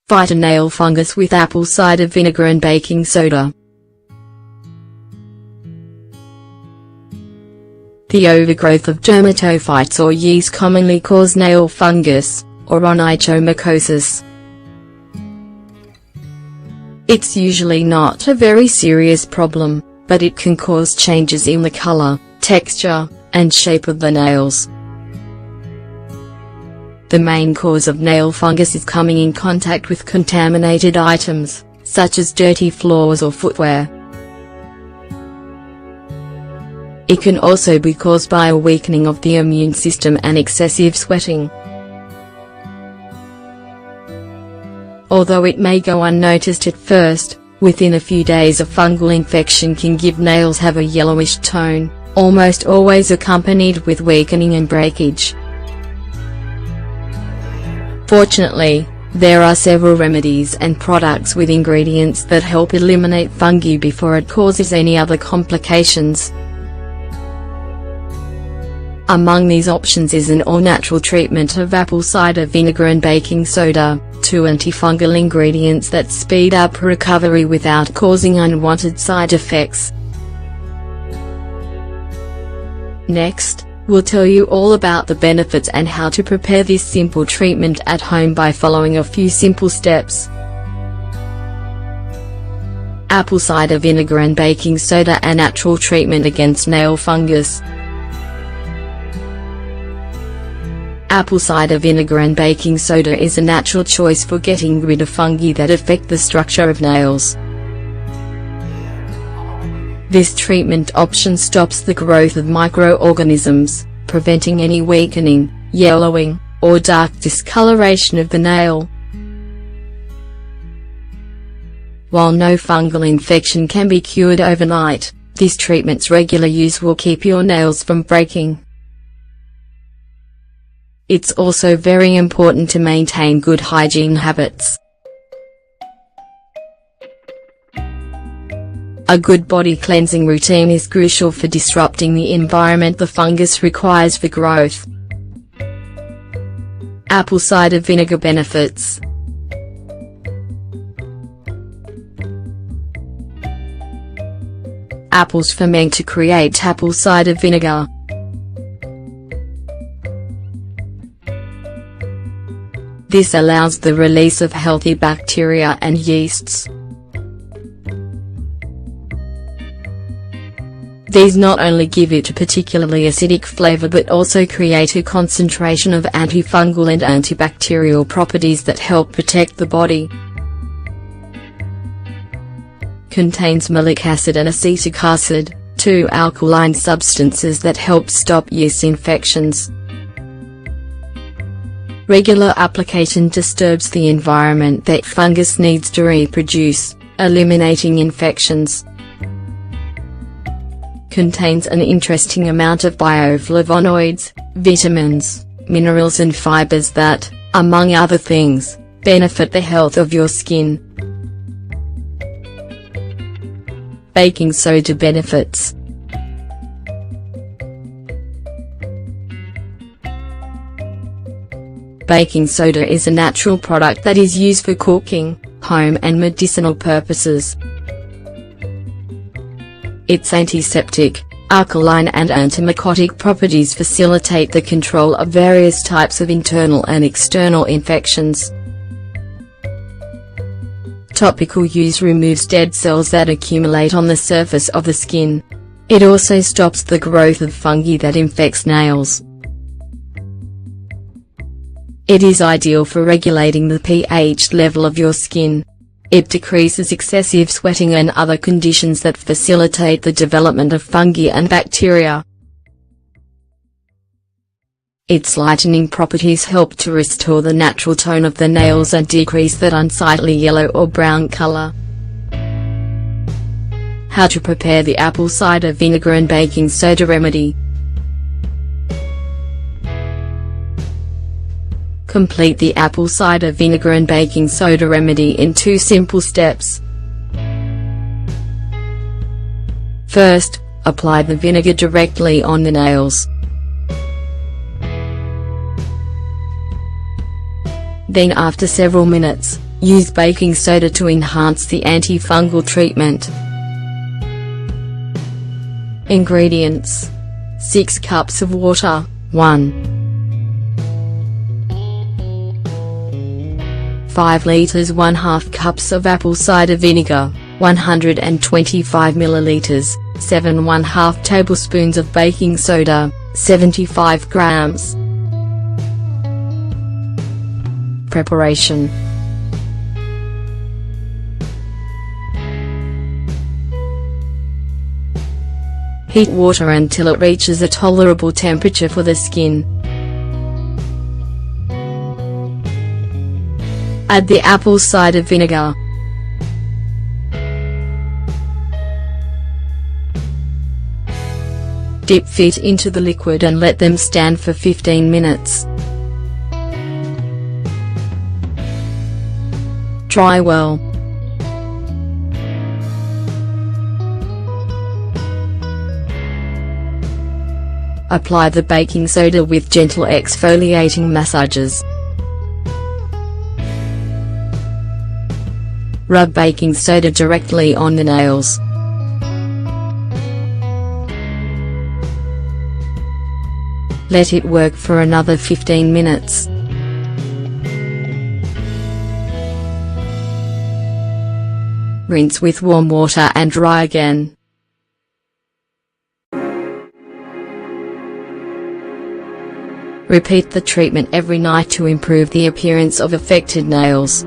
Fight a nail fungus with apple cider vinegar and baking soda. The overgrowth of dermatophytes or yeast commonly cause nail fungus, or onychomycosis. It's usually not a very serious problem, but it can cause changes in the color, texture, and shape of the nails. The main cause of nail fungus is coming in contact with contaminated items, such as dirty floors or footwear. It can also be caused by a weakening of the immune system and excessive sweating. Although it may go unnoticed at first, within a few days a fungal infection can give nails have a yellowish tone, almost always accompanied with weakening and breakage. Fortunately, there are several remedies and products with ingredients that help eliminate fungi before it causes any other complications. Among these options is an all-natural treatment of apple cider vinegar and baking soda, two antifungal ingredients that speed up recovery without causing unwanted side effects. Next, we'll tell you all about the benefits and how to prepare this simple treatment at home by following a few simple steps. Apple cider vinegar and baking soda, a natural treatment against nail fungus. Apple cider vinegar and baking soda is a natural choice for getting rid of fungi that affect the structure of nails. This treatment option stops the growth of microorganisms, preventing any weakening, yellowing, or dark discoloration of the nail. While no fungal infection can be cured overnight, this treatment's regular use will keep your nails from breaking. It's also very important to maintain good hygiene habits. A good body cleansing routine is crucial for disrupting the environment the fungus requires for growth. Apple cider vinegar benefits. Apples ferment to create apple cider vinegar. This allows the release of healthy bacteria and yeasts. These not only give it a particularly acidic flavor but also create a concentration of antifungal and antibacterial properties that help protect the body. Contains malic acid and acetic acid, two alkaline substances that help stop yeast infections. Regular application disturbs the environment that fungus needs to reproduce, eliminating infections. Contains an interesting amount of bioflavonoids, vitamins, minerals and fibers that, among other things, benefit the health of your skin. Baking soda benefits. Baking soda is a natural product that is used for cooking, home and medicinal purposes. Its antiseptic, alkaline and antimycotic properties facilitate the control of various types of internal and external infections. Topical use removes dead cells that accumulate on the surface of the skin. It also stops the growth of fungi that infects nails. It is ideal for regulating the pH level of your skin. It decreases excessive sweating and other conditions that facilitate the development of fungi and bacteria. Its lightening properties help to restore the natural tone of the nails and decrease that unsightly yellow or brown color. How to prepare the apple cider vinegar and baking soda remedy. Complete the apple cider vinegar and baking soda remedy in 2 simple steps. First, apply the vinegar directly on the nails. Then after several minutes, Use baking soda to enhance the antifungal treatment. Ingredients: 6 cups of water, 5 liters 1/2 cups of apple cider vinegar, 125 milliliters, 7 1/2 tablespoons of baking soda, 75 grams. Preparation. Heat water until it reaches a tolerable temperature for the skin. Add the apple cider vinegar. Dip feet into the liquid and let them stand for 15 minutes. Dry well. Apply the baking soda with gentle exfoliating massages. Rub baking soda directly on the nails. Let it work for another 15 minutes. Rinse with warm water and dry again. Repeat the treatment every night to improve the appearance of affected nails.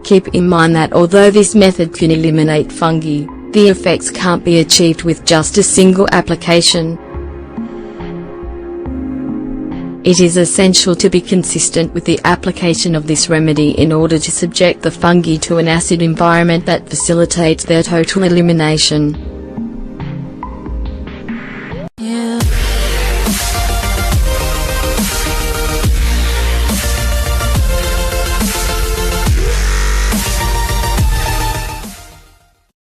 Keep in mind that although this method can eliminate fungi, the effects can't be achieved with just a single application. It is essential to be consistent with the application of this remedy in order to subject the fungi to an acid environment that facilitates their total elimination.